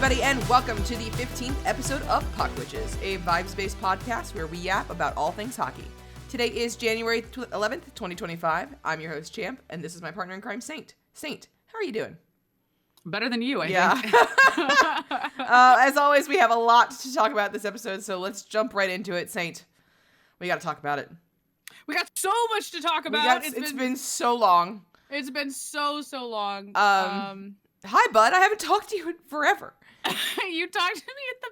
everybody, and welcome to the 15th episode of Puck Witches, a vibes-based podcast where we yap about all things hockey. Today is January 11th, 2025. I'm your host, Champ, and this is my partner in crime, Saint. Saint, how are you doing? Better than you, I think. As always, we have a lot to talk about this episode, so let's jump right into it. Saint, we got to talk about it. We got so much to talk about. It's been so long. It's been so long. Hi, bud. I haven't talked to you in forever. You talked to me at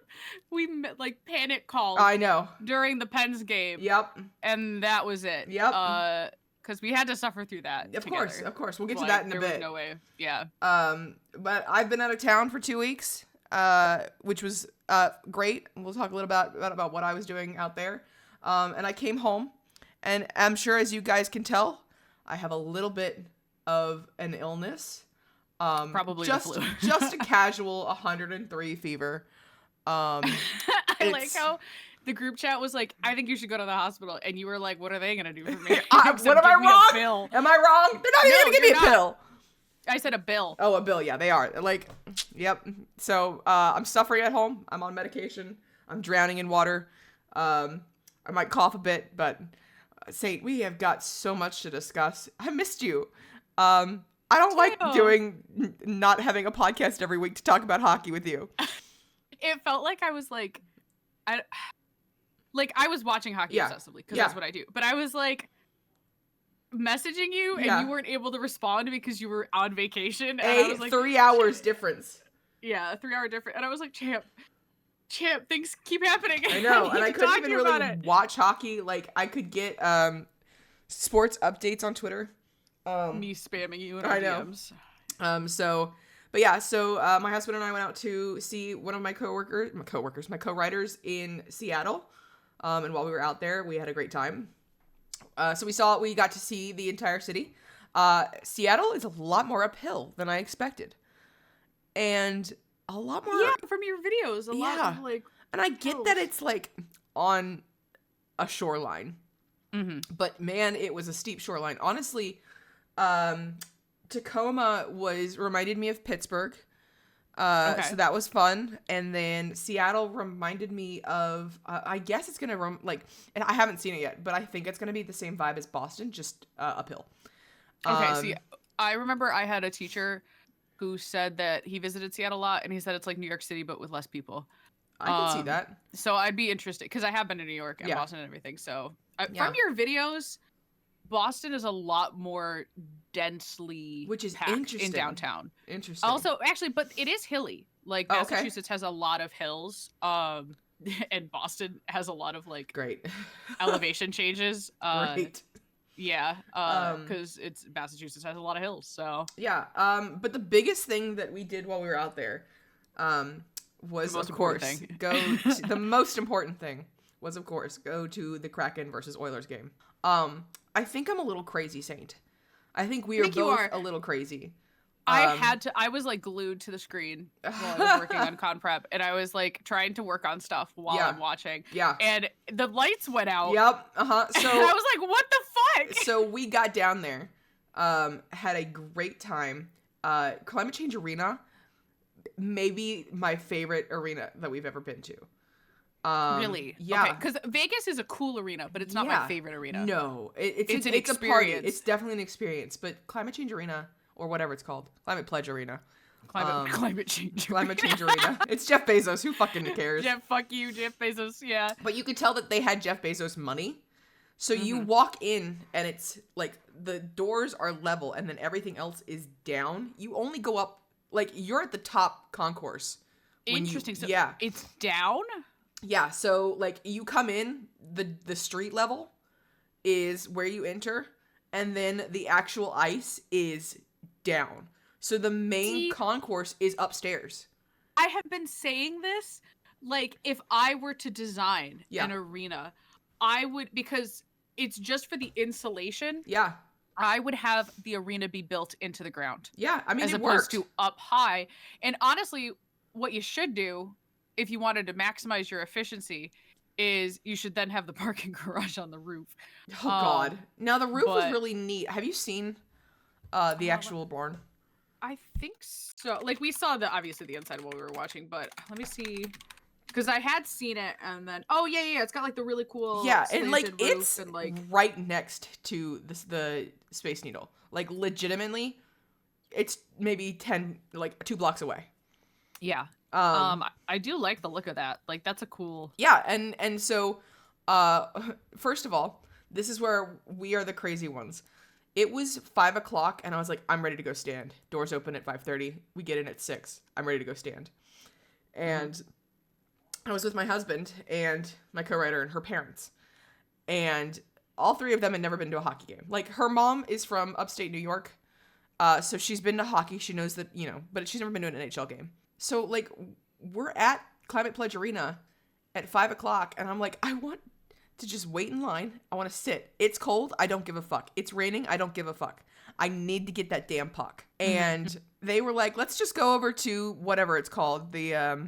we panic called. I know. During the Pens game. Yep. And that was it. Yep. Because we had to suffer through that. Of course. We'll get to Like, that in a there bit. was no way. Yeah. But I've been out of town for 2 weeks, which was great. We'll talk a little about what I was doing out there. And I came home, and I'm sure, as you guys can tell, I have a little bit of an illness. Probably just the flu. Just a casual 103 fever. I like how the group chat was like, I think you should go to the hospital, and you were like, what are they gonna do for me? What am I wrong? Am I wrong? They're not even gonna give me a pill. I said a bill. Oh, a bill. Yeah, they are. Like, yep. So I'm suffering at home. I'm on medication. I'm drowning in water. I might cough a bit, but Saint, we have got so much to discuss. I missed you. I don't like not having a podcast every week to talk about hockey with you. It felt like I was I was watching hockey obsessively because that's what I do. But I was like messaging you and you weren't able to respond because you were on vacation. And I was like, 3 hours difference. Yeah, 3 hour difference. And I was like, Champ, things keep happening. I know, and I couldn't even really watch hockey. Like, I could get sports updates on Twitter. Me spamming you in our DMs. So my husband and I went out to see one of my co-writers in Seattle. And while we were out there, we had a great time. So we got to see the entire city. Seattle is a lot more uphill than I expected. And a lot more. Yeah, from your videos. A lot of and I get that it's like on a shoreline. Mm-hmm. But man, it was a steep shoreline. Honestly, Tacoma reminded me of Pittsburgh. So that was fun. And then Seattle reminded me of, I guess it's going to, and I haven't seen it yet, but I think it's going to be the same vibe as Boston, just uphill. Okay, I remember I had a teacher who said that he visited Seattle a lot, and he said it's like New York City, but with less people. I can see that. So I'd be interested, because I have been to New York and Boston and everything. So from your videos, Boston is a lot more densely packed in downtown. Interesting. Also, actually, but it is hilly. Like, Massachusetts has a lot of hills, and Boston has a lot of, great elevation changes. Great. Yeah, because Massachusetts has a lot of hills, so. Yeah, but the biggest thing that we did while we were out there was, of course, the most important thing was, of course, go to the Kraken versus Oilers game. I think I'm a little crazy, Saint. I think we are both a little crazy. I was glued to the screen while I was working on con prep, and I was trying to work on stuff while I'm watching. Yeah. And the lights went out. Yep. So I was like, what the fuck? So we got down there, had a great time. Climate Change Arena, maybe my favorite arena that we've ever been to. Really? Yeah. Okay, because Vegas is a cool arena, but it's not my favorite arena. No, it's an experience. A party. It's definitely an experience. But Climate Change Arena, or whatever it's called, Climate Pledge Arena. Climate Change Arena. It's Jeff Bezos. Who fucking cares? Fuck you, Jeff Bezos. Yeah. But you could tell that they had Jeff Bezos money. So you walk in, and it's the doors are level, and then everything else is down. You only go up, you're at the top concourse. Interesting. So it's down? Yeah, so you come in, the street level is where you enter, and then the actual ice is down. So the main concourse is upstairs. I have been saying this, if I were to design an arena, I would, because it's just for the insulation. Yeah. I would have the arena be built into the ground. Yeah, I mean, as opposed to up high. And honestly, what you should do, if you wanted to maximize your efficiency, is you should then have the parking garage on the roof. Oh, God. Now, the roof was really neat. Have you seen the actual barn? I think so. Like, we saw obviously the inside while we were watching, but let me see. Because I had seen it, and then yeah, it's got like the really cool and like it's and, like, right next to the Space Needle. Like legitimately, it's maybe 2 blocks away. Yeah. I do like the look of that. Like, that's a cool. Yeah, and so, first of all, this is where we are the crazy ones. It was 5 o'clock, and I was like, I'm ready to go stand. Doors open at 5:30. We get in at 6. I'm ready to go stand. And I was with my husband and my co-writer and her parents. And all 3 of them had never been to a hockey game. Like, her mom is from upstate New York. So she's been to hockey. She knows that, but she's never been to an NHL game. So, like, we're at Climate Pledge Arena at 5 o'clock, and I'm like, I want to just wait in line. I want to sit. It's cold. I don't give a fuck. It's raining. I don't give a fuck. I need to get that damn puck. And they were like, let's just go over to whatever it's called. The,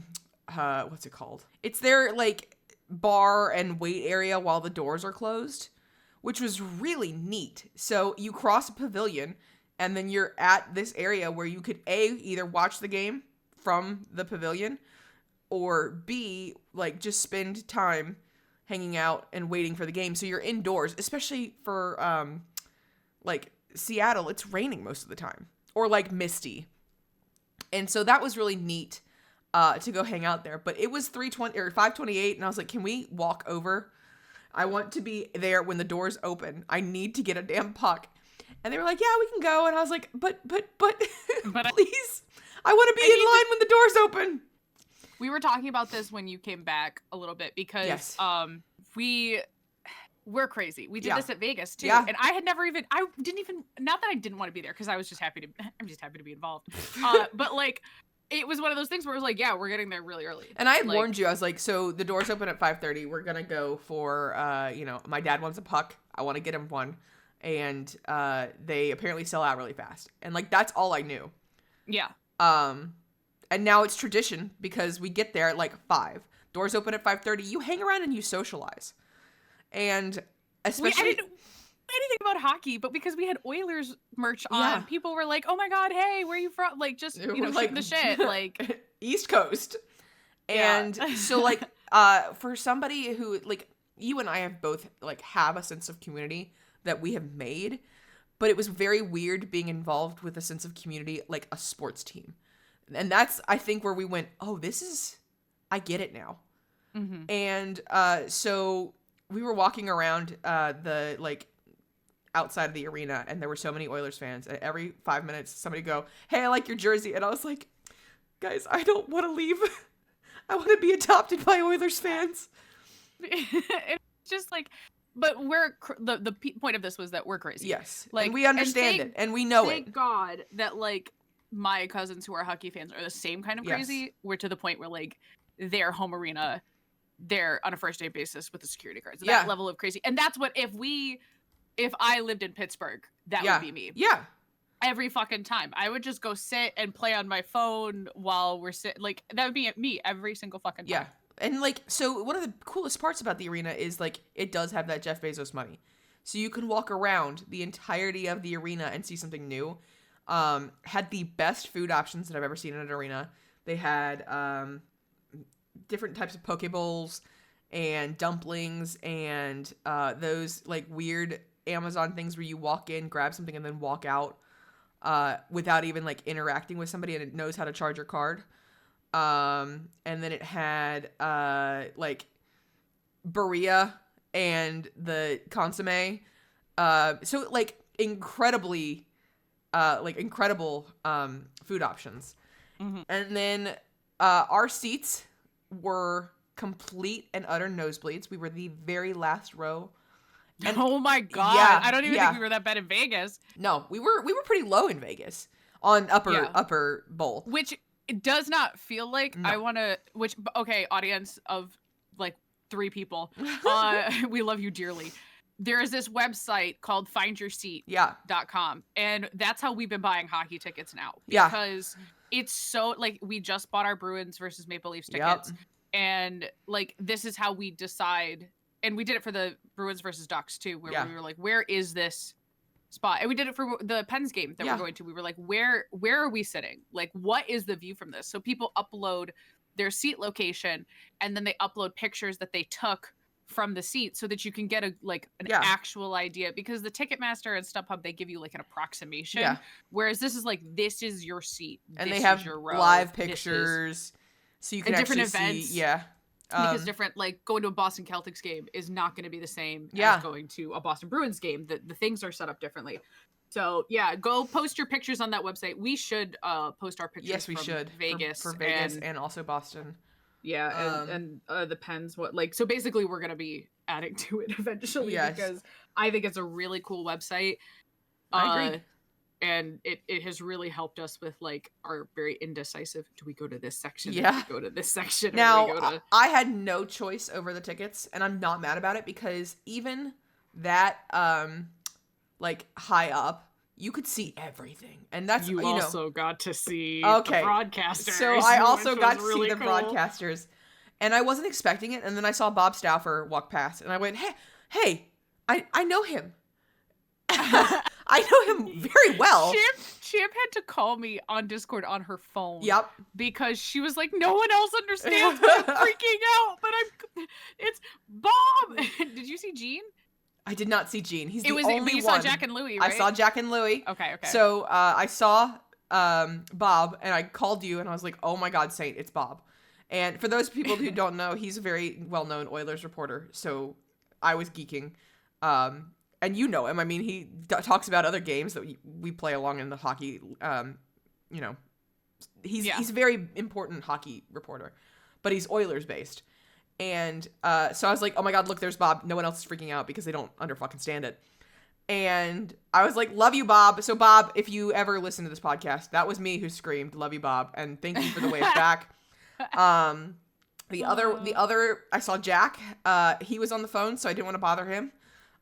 what's it called? It's their, like, bar and wait area while the doors are closed, which was really neat. So you cross a pavilion, and then you're at this area where you could either watch the game from the pavilion, or B, like, just spend time hanging out and waiting for the game. So you're indoors, especially for like Seattle, it's raining most of the time, or like misty. And so that was really neat to go hang out there. But it was 3:20 or 5:28, and I was like, can we walk over? I want to be there when the doors open. I need to get a damn puck. And they were like, yeah, we can go. And I was like, but please, I want to be in line when the doors open. We were talking about this when you came back a little bit, because we're crazy. We did this at Vegas too. Yeah. And I didn't even, not that I didn't want to be there, because I'm just happy to be involved. But like, it was one of those things where it was like, yeah, we're getting there really early. And I had warned you. I was like, so the doors open at 5:30. We're going to go for, my dad wants a puck. I want to get him one. And they apparently sell out really fast. And like, that's all I knew. Yeah. And now it's tradition, because we get there at like 5. Doors open at 5:30. You hang around and you socialize. And especially... I didn't know anything about hockey, but because we had Oilers merch on, people were like, oh my God, hey, where are you from? Like, just, like, shooting the shit. Like, East Coast. And so, like, for somebody who, like, you and I have both, like, have a sense of community that we have made, but it was very weird being involved with a sense of community, like a sports team. And that's, I think, where we went, oh, I get it now. Mm-hmm. And so we were walking around the, like, outside of the arena, and there were so many Oilers fans. And every 5 minutes, somebody go, hey, I like your jersey. And I was like, guys, I don't want to leave. I want to be adopted by Oilers fans. It's just like... But the point of this was that we're crazy. Yes, like, and we understand it, and we know it. Thank God that, like, my cousins who are hockey fans are the same kind of crazy. Yes. We're to the point where, like, their home arena, they're on a first day basis with the security guards. That level of crazy, and that's what if I lived in Pittsburgh, that would be me. Yeah. Every fucking time, I would just go sit and play on my phone while we're sitting. Like, that would be me every single fucking time. Yeah. And, like, so one of the coolest parts about the arena is, like, it does have that Jeff Bezos money. So you can walk around the entirety of the arena and see something new. Had the best food options that I've ever seen in an arena. They had different types of poke bowls and dumplings and those, like, weird Amazon things where you walk in, grab something, and then walk out without even, like, interacting with somebody, and it knows how to charge your card. And then it had, like, Berea and the consomme. So, like, incredible, food options. Mm-hmm. And then, our seats were complete and utter nosebleeds. We were the very last row. And, oh my God. Yeah, I don't even think we were that bad in Vegas. No, we were pretty low in Vegas on upper bowl. Which... It does not feel like I want to, audience of like 3 people. We love you dearly. There is this website called findyourseat.com. And that's how we've been buying hockey tickets now. Because it's so, like, we just bought our Bruins versus Maple Leafs tickets. Yep. And, like, this is how we decide. And we did it for the Bruins versus Ducks too, where we were like, where is this spot. And we did it for the Pens game that we're going to. We were like, where are we sitting? Like, what is the view from this? So people upload their seat location, and then they upload pictures that they took from the seat so that you can get an actual idea, because the Ticketmaster and StubHub, they give you like an approximation, whereas this is like, this is your seat, and they have your row, live pictures, so you can actually different events, see because different, like going to a Boston Celtics game is not going to be the same as going to a Boston Bruins game. The things are set up differently. So go post your pictures on that website. We should post our pictures. Yes, we should. Vegas for Vegas and also Boston. Yeah, and the Pens. So basically, we're gonna be adding to it eventually, because I think it's a really cool website. I agree. And it has really helped us with like our very indecisive. Do we go to this section? Yeah. Do we go to this section? Now, I had no choice over the tickets, and I'm not mad about it, because even that like high up, you could see everything, and that's you also got to see the broadcasters. So I also got to see the broadcasters, and I wasn't expecting it. And then I saw Bob Stauffer walk past, and I went, "Hey, I know him. I know him very well." Champ had to call me on Discord on her phone. Yep. Because she was like, no one else understands. I'm freaking out, but it's Bob. Did you see Gene? I did not see Gene. He's the only one. You saw Jack and Louie, right? I saw Jack and Louie. Okay. So I saw Bob, and I called you, and I was like, oh my God, Saint, it's Bob. And for those people who don't know, he's a very well-known Oilers reporter. So I was geeking. And you know him. I mean, he talks about other games that we play along in the hockey. He's a very important hockey reporter, but he's Oilers based. And so I was like, oh my God, look, there's Bob. No one else is freaking out because they don't stand it. And I was like, love you, Bob. So Bob, if you ever listen to this podcast, that was me who screamed, love you, Bob. And thank you for the wave back. The other, I saw Jack. He was on the phone, so I didn't want to bother him.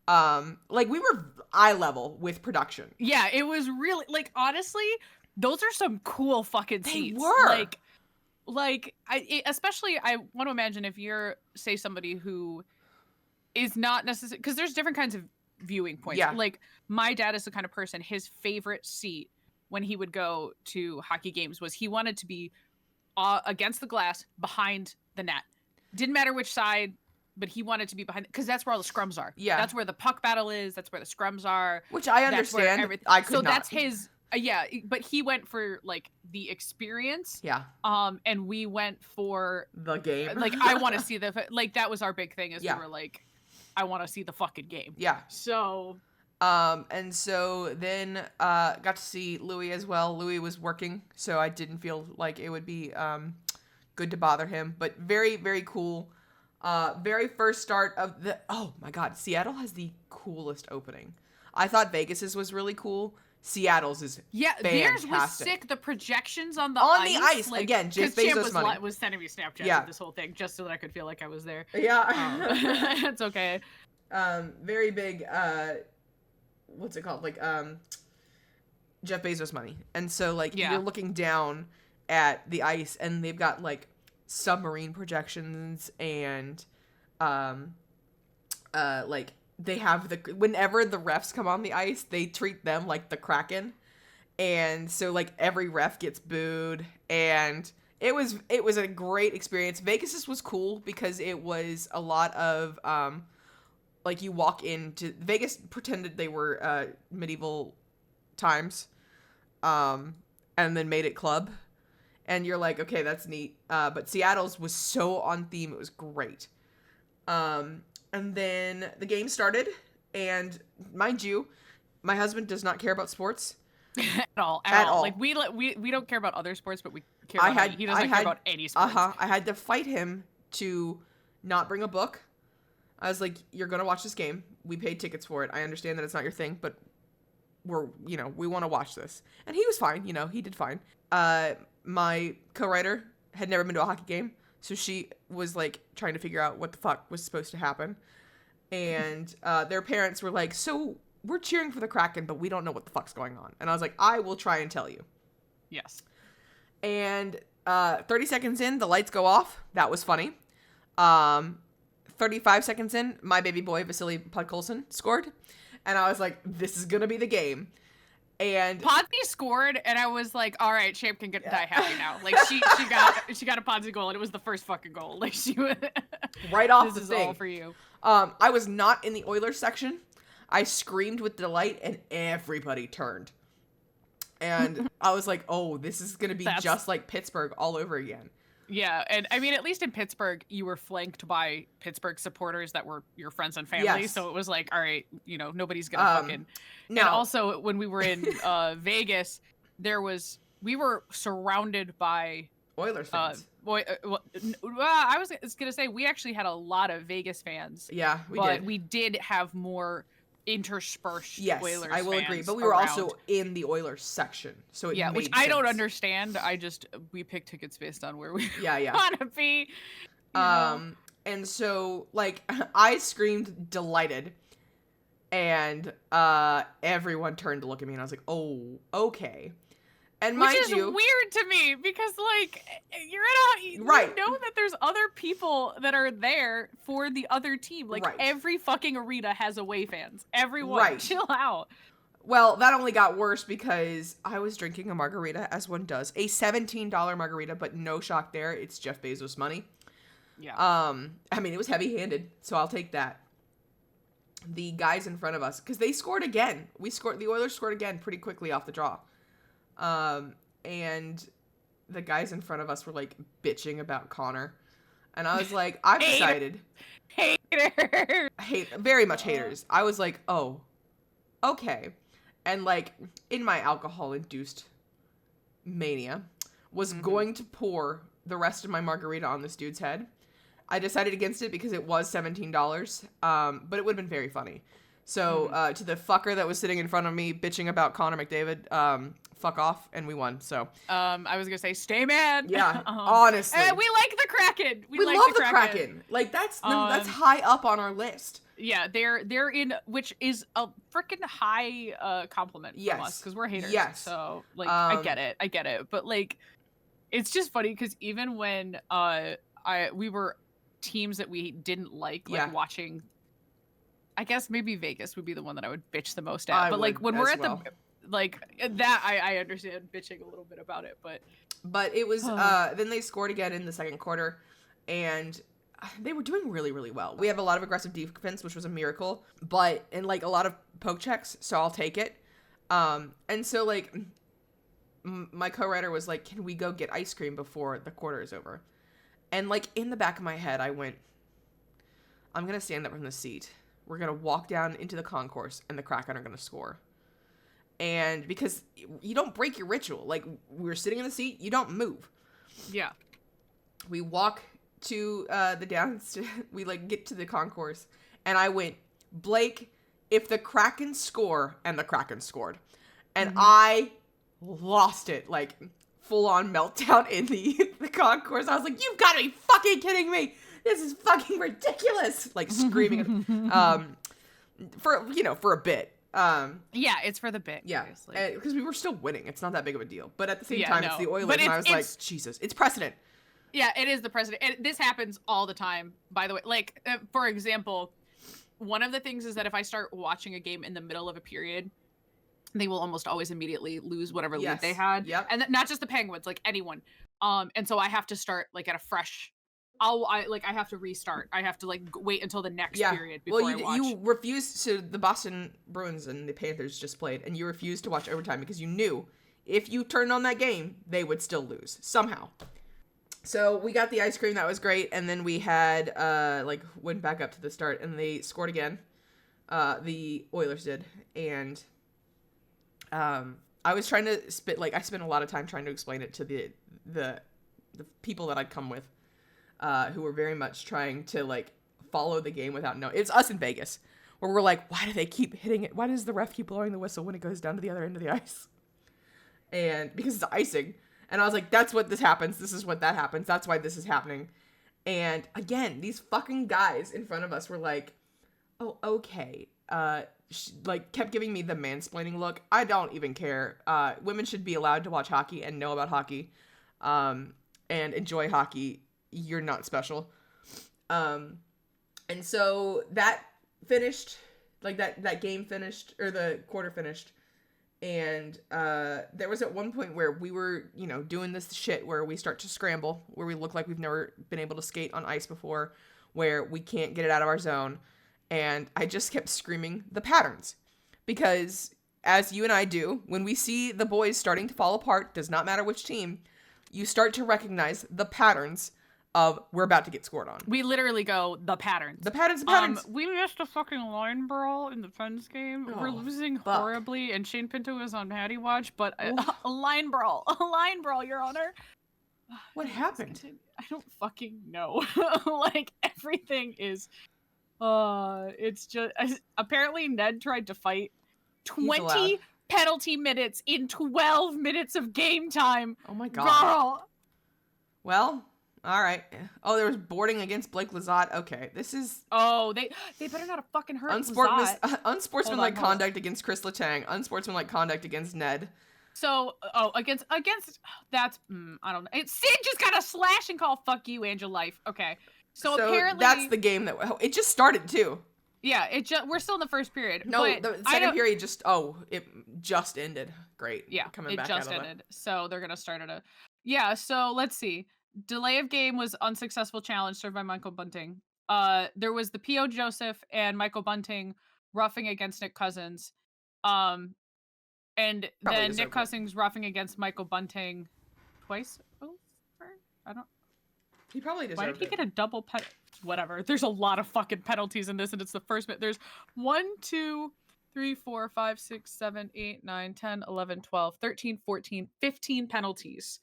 Like, we were eye level with production. Yeah, it was really, like, honestly, those are some cool fucking seats. They were. Especially, I want to imagine if you're, say, somebody who is not necessarily, because there's different kinds of viewing points. Yeah. Like, my dad is the kind of person, his favorite seat when he would go to hockey games was he wanted to be against the glass behind the net. Didn't matter which side, but he wanted to be behind, because that's where all the scrums are. Yeah. That's where the puck battle is. That's where the scrums are. Which I understand. I could not. That's his... but he went for, like, the experience. Yeah. And we went for... the game. Like, I want to see like, that was our big thing, is Yeah. we were like, I want to see the fucking game. Yeah. So... and so then, got to see Louis as well. Louis was working, so I didn't feel like it would be, good to bother him, but very, very cool. Very first start of oh my God, Seattle has the coolest opening. I thought Vegas's was really cool. Seattle's is fantastic. Theirs was sick. The projections on the ice. Like, again, Jeff Bezos money. Was sending me Snapchat of this whole thing just so that I could feel like I was there. Yeah. It's okay. Very big, what's it called? Like, Jeff Bezos money. And so, like, you're looking down at the ice, and they've got, like, submarine projections, and, like, they have whenever the refs come on the ice, they treat them like the Kraken. And so, like, every ref gets booed, and it was a great experience. Vegas's was cool because it was a lot of, like, you walk into Vegas, pretended they were medieval times, and then made it club, and you're like, okay, that's neat. But Seattle's was so on theme, it was great. And then the game started, and mind you, my husband does not care about sports at all. Like, we don't care about other sports, but we care about he doesn't care about any sports. I had to fight him to not bring a book. I was like, you're going to watch this game. We paid tickets for it. I understand that it's not your thing, but we want to watch this. And he was fine. He did fine. My co-writer had never been to a hockey game, so she was, like, trying to figure out what the fuck was supposed to happen. And their parents were like, so we're cheering for the Kraken, but we don't know what the fuck's going on. And I was like, I will try and tell you. Yes. And 30 seconds in, the lights go off. That was funny. 35 seconds in, my baby boy, Vasily Podkolzin, scored. And I was like, this is gonna be the game. And Podsy scored, and I was like, all right, Champ can die happy now. Like, she got a Podsy goal, and it was the first fucking goal. Like, she was... right off this the thing. All for you. I was not in the Oilers section. I screamed with delight, and everybody turned. And I was like, oh, this is going to be just like Pittsburgh all over again. Yeah, and I mean, at least in Pittsburgh, you were flanked by Pittsburgh supporters that were your friends and family, so it was like, all right, nobody's going to fucking... No. And also, when we were in Vegas, we were surrounded by... Oilers fans. I was going to say, we actually had a lot of Vegas fans. Yeah, but we did have more interspersed Oilers fans. I will agree, but we were also in the Oilers section, so it made which sense. I don't understand. We picked tickets based on where we want to be. And so like I screamed delighted, and everyone turned to look at me, and I was like, oh, okay. And mind Which is you, weird to me because, like, you know that there's other people that are there for the other team. Like, every fucking arena has away fans. Everyone, chill out. Well, that only got worse because I was drinking a margarita, as one does. A $17 margarita, but no shock there. It's Jeff Bezos money. Yeah. I mean, it was heavy-handed, so I'll take that. The guys in front of us, because they scored again. The Oilers scored again pretty quickly off the draw. And the guys in front of us were like bitching about Connor. And I was like, I've decided. Haters. Very much haters. I was like, oh, okay. And like in my alcohol induced mania was going to pour the rest of my margarita on this dude's head. I decided against it because it was $17. But it would have been very funny. So, to the fucker that was sitting in front of me bitching about Connor McDavid, fuck off, and we won, so. I was gonna say, stay mad. Yeah, honestly. And we like the Kraken. We love the Kraken. Like, that's high up on our list. Yeah, they're in, which is a freaking high compliment from us, because we're haters. Yes. So, like, I get it. But, like, it's just funny, because even when we were teams that we didn't like watching... I guess maybe Vegas would be the one that I would bitch the most at. But like when we're at the like that, I understand bitching a little bit about it, but it was then they scored again in the second quarter, and they were doing really, really well. We have a lot of aggressive defense, which was a miracle, and like a lot of poke checks, so I'll take it. And so like my co-writer was like, "Can we go get ice cream before the quarter is over?" And like in the back of my head, I went, "I'm gonna stand up from the seat. We're going to walk down into the concourse, and the Kraken are going to score." And because you don't break your ritual. Like, we were sitting in the seat, you don't move. Yeah. We walk to the downstairs. We, like, get to the concourse. And I went, Blake, if the Kraken score, and the Kraken scored. And I lost it. Like, full-on meltdown in the concourse. I was like, you've got to be fucking kidding me. This is fucking ridiculous. Like screaming, for a bit. Yeah, it's for the bit. Yeah, because we were still winning. It's not that big of a deal. But at the same time, it's the Oilers, and I was like, Jesus, it's precedent. Yeah, it is the precedent. And this happens all the time, by the way. Like, for example, one of the things is that if I start watching a game in the middle of a period, they will almost always immediately lose whatever lead they had. Yep. And not just the Penguins, like anyone. And so I have to start like at a fresh... I have to restart. I have to like wait until the next period before I watch. You refused to. The Boston Bruins and the Panthers just played, and you refused to watch overtime because you knew if you turned on that game, they would still lose somehow. So we got the ice cream, that was great, and then we had went back up to the start, and they scored again. The Oilers did, and I was trying to I spent a lot of time trying to explain it to the people that I'd come with. Who were very much trying to, like, follow the game without knowing. It's us in Vegas, where we're like, why do they keep hitting it? Why does the ref keep blowing the whistle when it goes down to the other end of the ice? And because it's icing. And I was like, that's what this happens. This is what that happens. That's why this is happening. And, again, these fucking guys in front of us were like, oh, okay. Kept giving me the mansplaining look. I don't even care. Women should be allowed to watch hockey and know about hockey. And enjoy hockey. You're not special. And so that finished like that game finished, or the quarter finished, and there was at one point where we were, you know, doing this shit where we start to scramble, where we look like we've never been able to skate on ice before, where we can't get it out of our zone, and I just kept screaming the patterns, because as you and I do, when we see the boys starting to fall apart, does not matter which team, you start to recognize the patterns of we're about to get scored on. We literally go, the patterns. The patterns. We missed a fucking line brawl in the Pens game. Oh, we're losing fuck. horribly, and Shane Pinto was on Patty Watch, but a line brawl, Your Honor. What happened? I don't fucking know. Like, everything is, it's just, apparently Ned tried to fight 20 penalty minutes in 12 minutes of game time. Oh my God. Girl. Well, all right. Oh, there was boarding against Blake Lizotte. Okay, this is... Oh, they better not have fucking hurt unsportsmanlike conduct against Chris Letang. Unsportsmanlike conduct against Ned. So, against that's, I don't know. Sid just got a slashing call. Fuck you, Angel Life. Okay. So apparently... that's the game that... It just started, too. Yeah, we're still in the first period. No, the second period it just ended. Great. Yeah, coming back just out of ended. So they're going to start at Yeah, so let's see. Delay of game was unsuccessful challenge served by Michael Bunting. There was the P.O. Joseph and Michael Bunting roughing against Nick Cousins. And probably then Nick Cousins roughing against Michael Bunting twice over? I don't... He probably deserved it. Why did he get a double Whatever. There's a lot of fucking penalties in this, and it's the first minute. There's 1, 2, 3, 4, 5, 6, 7, 8, 9, 10, 11, 12, 13, 14, 15 penalties.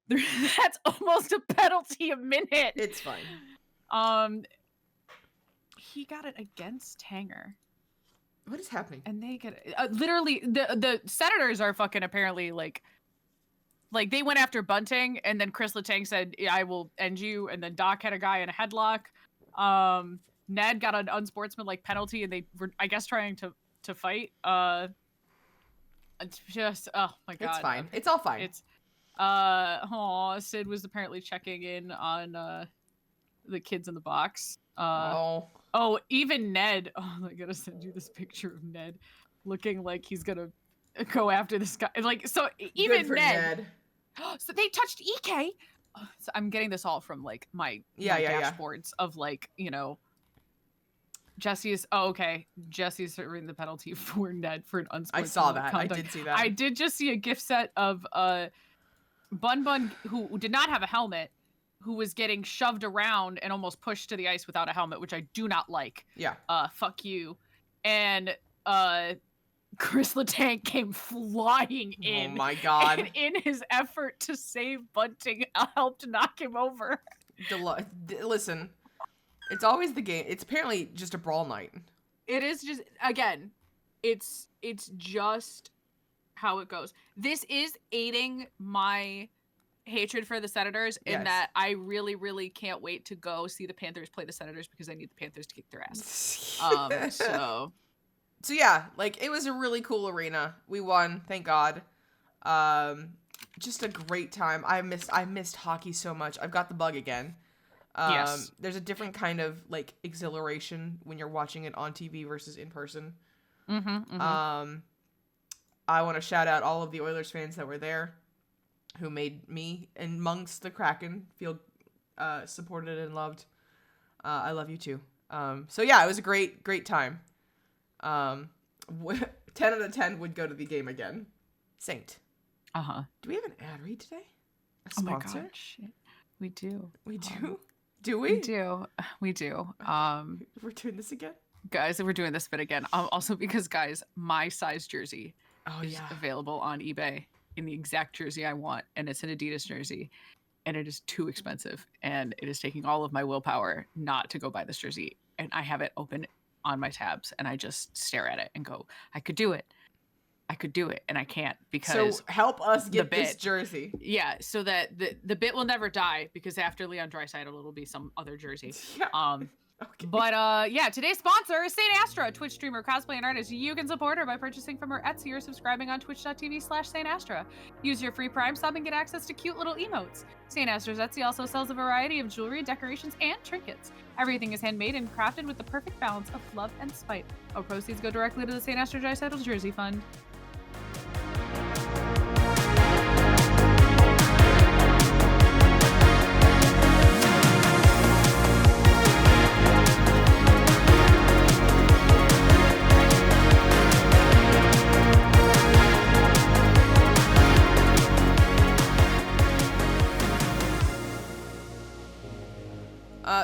That's almost a penalty a minute. It's fine. He got it against Tanger. What is happening? And they get it. Literally, the Senators are fucking apparently like they went after Bunting, and then Chris Letang said, yeah, I will end you. And then Doc had a guy in a headlock. Ned got an unsportsmanlike penalty, and they were, I guess, trying to fight. It's just, oh my God. It's fine. It's all fine. It's, Sid was apparently checking in on, the kids in the box. Oh, even Ned. Oh, I gotta send you this picture of Ned looking like he's gonna go after this guy. Like, so even Ned. So they touched EK. So I'm getting this all from like my dashboards of like, you know, Jesse's. Oh, okay. Jesse's serving the penalty for Ned for an unsportsmanlike I saw that. conduct. I did see that. I did just see a gift set of Bun who did not have a helmet, who was getting shoved around and almost pushed to the ice without a helmet, which I do not like. Yeah. Fuck you. And Chris Letang came flying in. Oh my God. And in his effort to save Bunting, helped knock him over. Listen, it's always the game. It's apparently just a brawl night. It is just, again, it's just how it goes. This is aiding my hatred for the Senators in that I really, really can't wait to go see the Panthers play the Senators because I need the Panthers to kick their ass. So yeah, like, it was a really cool arena. We won, thank God. Just a great time. I missed hockey so much. I've got the bug again. Yes. There's a different kind of like exhilaration when you're watching it on TV versus in person. I want to shout out all of the Oilers fans that were there, who made me amongst the Kraken feel supported and loved. I love you too. So yeah, it was a great time. 10 out of 10 would go to the game again. Saint. Do we have an ad read today? A sponsor? Oh my God, shit. We do. We do? Do we? We do. We're doing this again? Guys, we're doing this bit again. Also because, guys, my size jersey is available on eBay in the exact jersey I want, and it's an Adidas jersey, and it is too expensive, and it is taking all of my willpower not to go buy this jersey, and I have it open on my tabs, and I just stare at it and go, I could do it, and I can't because so help us get this jersey. Yeah, so that the bit will never die, because after Leon Draisaitl it'll be some other jersey. Okay. But yeah, today's sponsor is Saint Astra, a Twitch streamer, cosplay, and artist. You can support her by purchasing from her Etsy or subscribing on twitch.tv/Saint Astra. Use your free Prime sub and get access to cute little emotes. Saint Astra's Etsy also sells a variety of jewelry, decorations, and trinkets. Everything is handmade and crafted with the perfect balance of love and spite. All proceeds go directly to the Saint Astra Dicetyle Jersey Fund.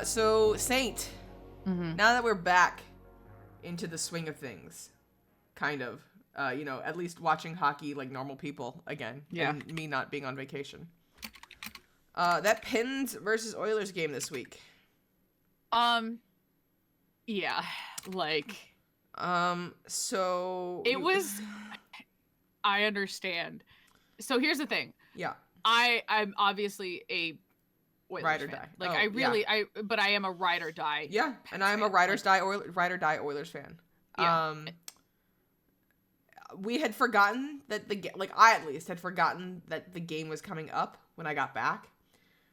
So Saint, now that we're back into the swing of things, kind of, at least watching hockey like normal people again, and me not being on vacation. That Pens versus Oilers game this week. Yeah, like, so it was. I understand. So here's the thing. Yeah. I'm obviously a Oilers ride or fan. die. Like, but I am a ride or die. Yeah, and I'm a ride or die Oilers fan. Yeah. We had forgotten that I at least had forgotten that the game was coming up when I got back.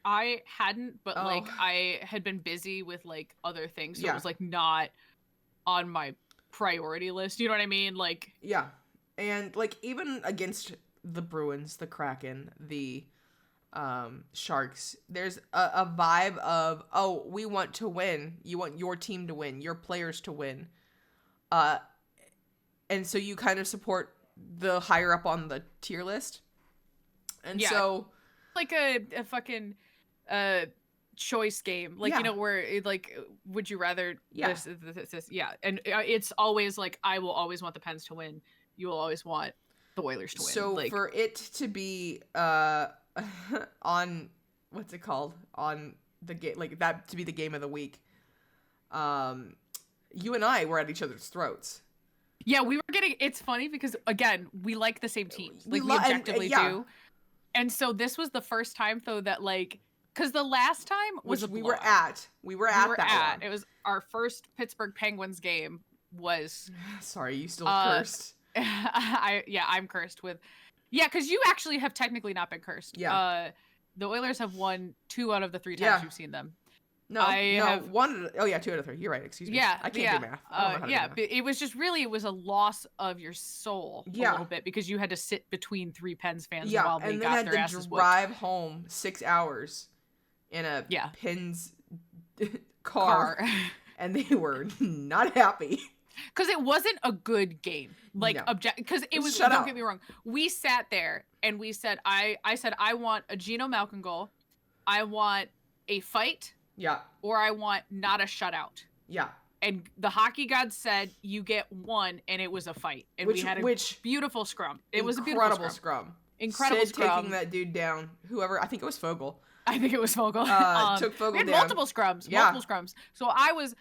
I hadn't, but like I had been busy with like other things, so it was like not on my priority list. You know what I mean? Like, yeah, and like even against the Bruins, the Kraken, the Sharks, there's a vibe of, oh, we want to win. You want your team to win, your players to win. And so you kind of support the higher up on the tier list. And so like a fucking choice game, like, where it, like, would you rather this, and it's always like, I will always want the Pens to win. You will always want the Oilers to win. So like, for it to be on what's it called, on the game, like that to be the game of the week, you and I were at each other's throats. Yeah, we were getting. It's funny because again, we like the same teams, like we objectively do, and so this was the first time though that like, because the last time was we were at that one. It was our first Pittsburgh Penguins game. Was sorry, you still cursed. I'm cursed with. Yeah, because you actually have technically not been cursed. Yeah. The Oilers have won 2 out of the 3 times you've seen them. No, have 1. Oh yeah, 2 out of 3. You're right. Excuse me. Yeah, I can't do math. I don't know how to do math. But it was just really, it was a loss of your soul a little bit because you had to sit between 3 Pens fans while they got their asses whooped. Drive home 6 hours in a Pens car, and they were not happy. Because it wasn't a good game, like because it was. Don't get me wrong. We sat there and we said, I said I want a Geno Malkin goal, I want a fight, or I want not a shutout. Yeah. And the hockey gods said you get one, and it was a fight, and we had a beautiful scrum. It was a beautiful scrum. Incredible Sid scrum. Taking that dude down. Whoever, I think it was Fogle. Took Fogle down. Multiple scrums. So I was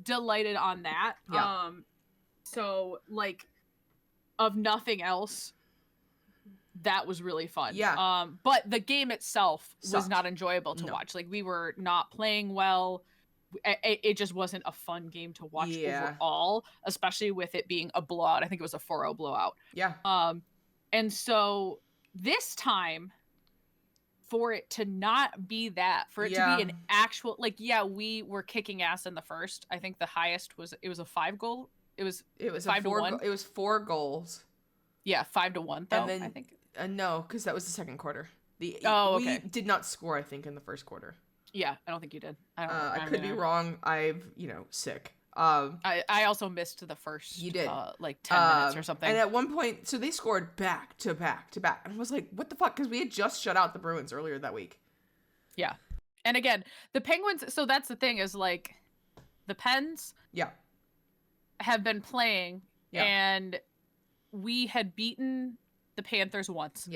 delighted on that. So like, of nothing else, that was really fun. But the game itself was not enjoyable to watch. Like, we were not playing well. It just wasn't a fun game to watch overall, especially with it being a blowout. I think it was a 4-0 blowout. And so this time, for it to not be that, for it to be an actual, like, we were kicking ass in the first. I think the highest was, it was a 5 goal. It was 5-1. It was 4 goals. Yeah, 5-1 though. And then, I think. No, because that was the second quarter. We did not score, I think, in the first quarter. Yeah, I don't think you did. I could be wrong. I've sick. I also missed the first. You did like 10 minutes or something. And at one point, so they scored back to back to back, and I was like, "What the fuck?" Because we had just shut out the Bruins earlier that week. Yeah, and again, the Penguins. So that's the thing, is like, the Pens. Have been playing, and we had beaten the Panthers once.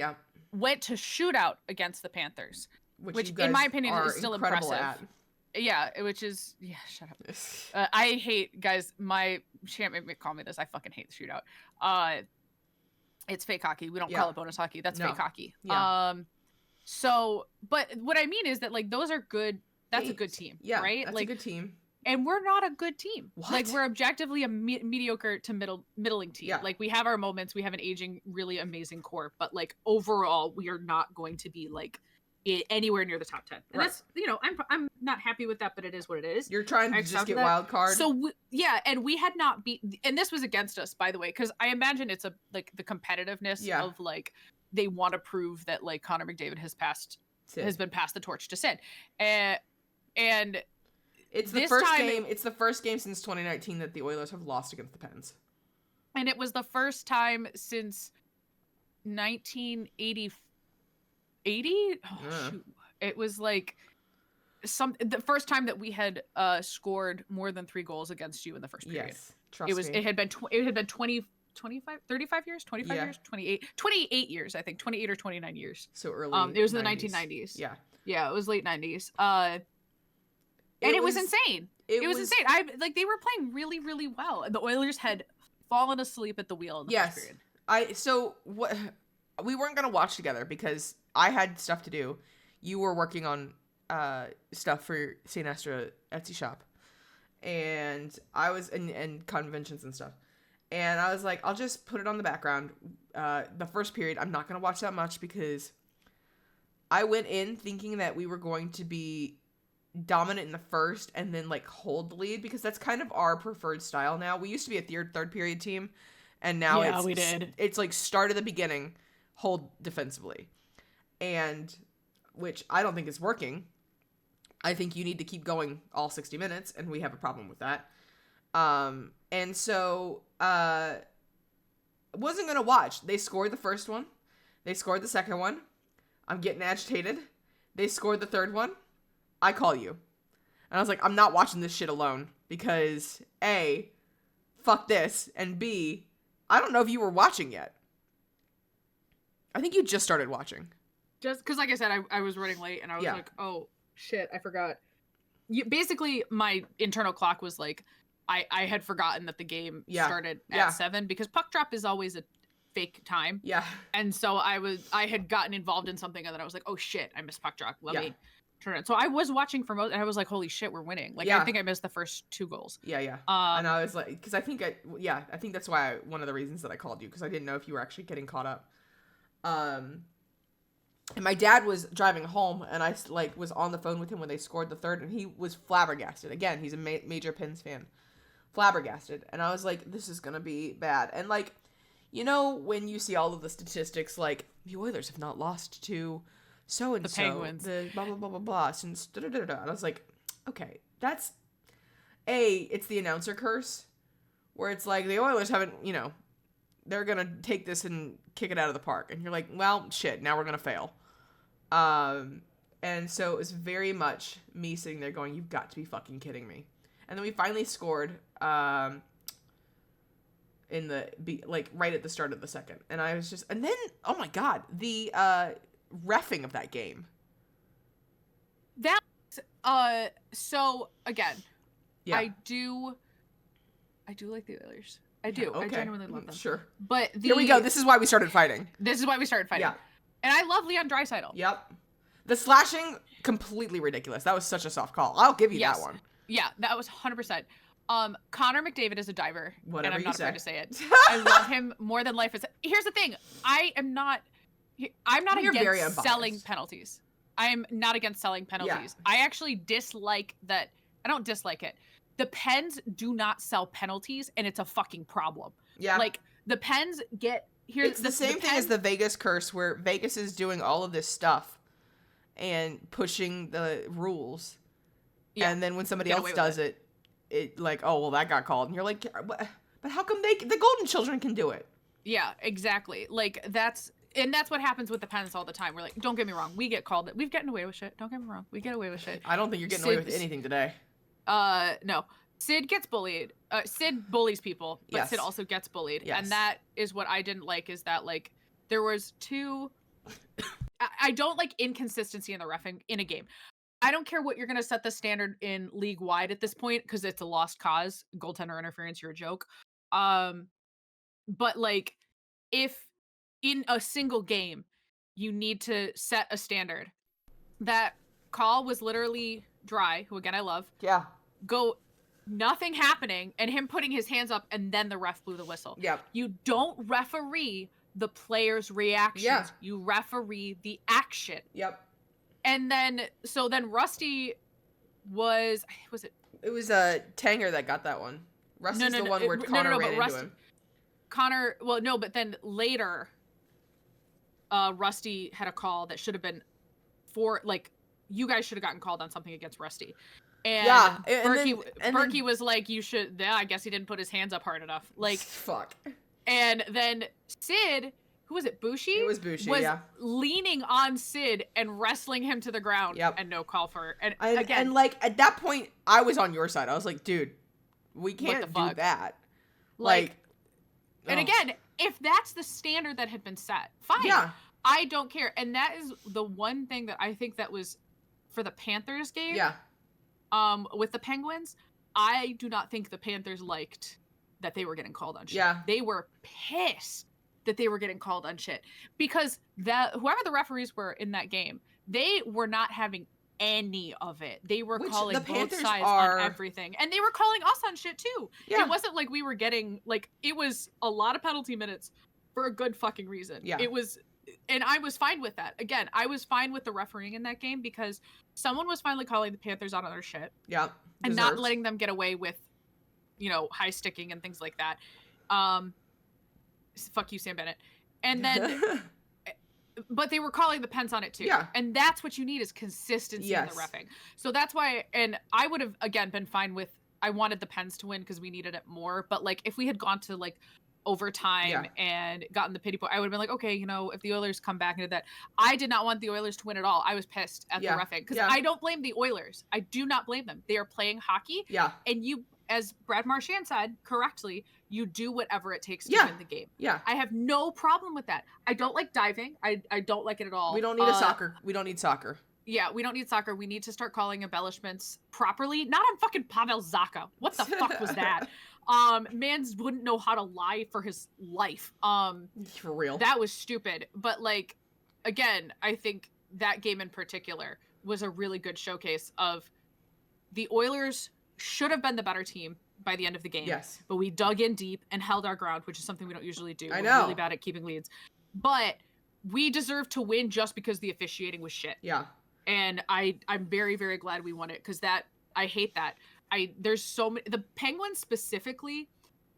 Went to shootout against the Panthers, which in my opinion is still impressive. Which is shut up. I hate, guys, my champ call me this. I fucking hate the shootout. It's fake hockey. We don't call it bonus hockey. That's fake hockey. So, but what I mean is that, like, those are good. That's a good team, right? That's like a good team. and we're not a good team. What? Like, we're objectively a mediocre to middling team. Yeah. Like, we have our moments. We have an aging, really amazing core, but like overall, we are not going to be like anywhere near the top 10. And that's, you know, I'm not happy with that, but it is what it is. You're trying to just get wild card. So and we had not beat, and this was against us, by the way, because I imagine it's the competitiveness of like they want to prove that like Connor McDavid has been passed the torch to Sid, and it's the first game. It's the first game since 2019 that the Oilers have lost against the Pens, and it was the first time since 1980. Oh, shoot. It was like the first time that we had scored more than 3 goals against you in the first period. Yes, trust me. It had been 35 years, 25 years, 28 years, I think, 28 or 29 years. So early. It was in the 1990s. Yeah, it was late 90s. And it was insane. It was insane. They were playing really, really well, and the Oilers had fallen asleep at the wheel in the first period. We weren't gonna watch together because I had stuff to do. You were working on stuff for St. Astra Etsy shop, and I was in conventions and stuff. And I was like, I'll just put it on the background. The first period, I'm not gonna watch that much because I went in thinking that we were going to be dominant in the first and then like hold the lead, because that's kind of our preferred style now. We used to be a third period team, and now it's like start at the beginning, hold defensively, and which I don't think is working. I think you need to keep going all 60 minutes, and we have a problem with that. And so wasn't gonna watch. They scored the first one, they scored the second one. I'm getting agitated. They scored the third one. I call you, and I was like, I'm not watching this shit alone, because A, fuck this, and B, I don't know if you were watching yet. I think you just started watching. Just because, like I said, I was running late, and I was like, oh, shit, I forgot. Basically, my internal clock was like, I had forgotten that the game started at 7, because puck drop is always a fake time. Yeah. And so I had gotten involved in something, and then I was like, oh, shit, I missed puck drop. Let me turn it. So I was watching for most, and I was like, holy shit, we're winning. Like, I think I missed the first 2 goals. Yeah. And I was like, because I think that's why one of the reasons that I called you, because I didn't know if you were actually getting caught up. And my dad was driving home, and I like was on the phone with him when they scored the third, and he was flabbergasted. Again, he's a major Pens fan, flabbergasted. And I was like, this is gonna be bad. And like, you know, when you see all of the statistics, like the Oilers have not lost to so and so, the Penguins, the blah blah blah blah blah, since da da da da. And I was like, okay, that's it's the announcer curse, where it's like the Oilers haven't, you know, they're gonna take this and kick it out of the park, and you're like, well, shit, now we're gonna fail. And so it was very much me sitting there going, you've got to be fucking kidding me. And then we finally scored in the like right at the start of the second, and I was just, and then oh my god, the reffing of that game. That so again, I do like the Oilers. I do. Okay. I genuinely love them. Sure. But here we go. This is why we started fighting. Yeah. And I love Leon Draisaitl. Yep. The slashing, completely ridiculous. That was such a soft call. I'll give you that one. Yeah, that was 100%. Connor McDavid is a diver. Whatever, and I'm you not say. afraid to say it. I love him more than life is. Here's the thing. I'm not against selling penalties. I'm not against selling penalties. Yeah. I actually dislike that. I don't dislike it. The Pens do not sell penalties, and it's a fucking problem. Yeah. Like, the Pens get... It's the same thing as the Vegas curse, where Vegas is doing all of this stuff and pushing the rules. Yeah. And then when somebody else does it, like, oh, well, that got called. And you're like, but how come the Golden Children can do it? Yeah, exactly. Like, that's what happens with the Pens all the time. We're like, don't get me wrong. We get called. We've gotten away with shit. Don't get me wrong. We get away with shit. I don't think you're getting away with anything today. No. Sid gets bullied. Sid bullies people, but yes. Sid also gets bullied. Yes. And that is what I didn't like, is that, like, there was 2... I don't like inconsistency in the reffing in a game. I don't care what you're going to set the standard in league-wide at this point, because it's a lost cause. Goaltender interference, you're a joke. But, like, if in a single game you need to set a standard, that call was literally Dry, who, again, I love. Yeah. nothing happening and him putting his hands up and then the ref blew the whistle. Yep. You don't referee the player's reactions. Yeah. You referee the action. Yep. And then Rusty was it? It was Tanger that got that one. Rusty's the one where Connor ran into him. Connor, well, no, but then later, Rusty had a call that should have been for, like, you guys should have gotten called on something against Rusty. And yeah, Berkey was like, you should, yeah, I guess he didn't put his hands up hard enough. Like, fuck. And then Sid, who was it, Bushi? It was Bushi, was leaning on Sid and wrestling him to the ground. Yep. And no call for, and like, at that point, I was on your side. I was like, dude, we can't do that. Like, and again, if that's the standard that had been set, fine. Yeah. I don't care. And that is the one thing that I think that was for the Panthers game. Yeah. With the Penguins, I do not think the Panthers liked that they were getting called on shit. Yeah. They were pissed that they were getting called on shit because whoever the referees were in that game, they were not having any of it. They were calling both sides on everything. And they were calling us on shit too. Yeah. It wasn't like we were getting, like, it was a lot of penalty minutes for a good fucking reason. Yeah. It was, and I was fine with that. Again, I was fine with the refereeing in that game because someone was finally calling the Panthers on their shit. Yeah. And not letting them get away with, you know, high sticking and things like that. Fuck you, Sam Bennett. And then, but they were calling the Pens on it too. Yeah. And that's what you need is consistency in the reffing. So that's why, and I would have, again, been fine with, I wanted the Pens to win because we needed it more. But, like, if we had gone to, like, overtime and gotten the pity point, I would have been like, okay, you know, if the Oilers come back and did that. I did not want the Oilers to win at all. I was pissed at the reffing because I don't blame the Oilers. I do not blame them. They are playing hockey. Yeah. And you, as Brad Marchand said correctly, you do whatever it takes to win the game. Yeah. I have no problem with that. I don't like diving. I don't like it at all. We don't need a soccer. We don't need soccer. Yeah, we don't need soccer. We need to start calling embellishments properly. Not on fucking Pavel Zacha. What the fuck was that? Mans wouldn't know how to lie for his life. For real. That was stupid. But, like, again, I think that game in particular was a really good showcase of the Oilers should have been the better team by the end of the game. Yes. But we dug in deep and held our ground, which is something we don't usually do. I know. We're really bad at keeping leads. But we deserve to win just because the officiating was shit. Yeah. And I'm very, very glad we won it because I hate that. There's so many, the Penguins specifically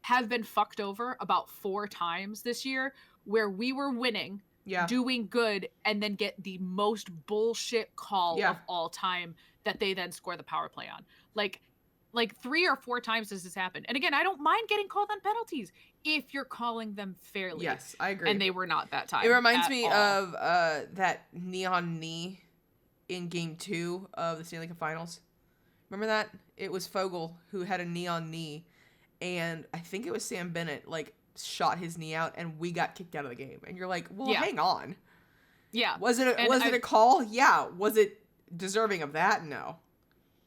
have been fucked over about 4 times this year where we were winning, doing good, and then get the most bullshit call of all time that they then score the power play on. Like 3 or 4 times does this happen. And again, I don't mind getting called on penalties if you're calling them fairly. Yes, I agree. And they were not that time. It reminds me of that neon knee in Game 2 of the Stanley Cup Finals. Remember that? It was Fogle who had a neon knee, and I think it was Sam Bennett, like, shot his knee out, and we got kicked out of the game. And you're like, well, hang on. Yeah. Was it a call? Yeah. Was it deserving of that? No.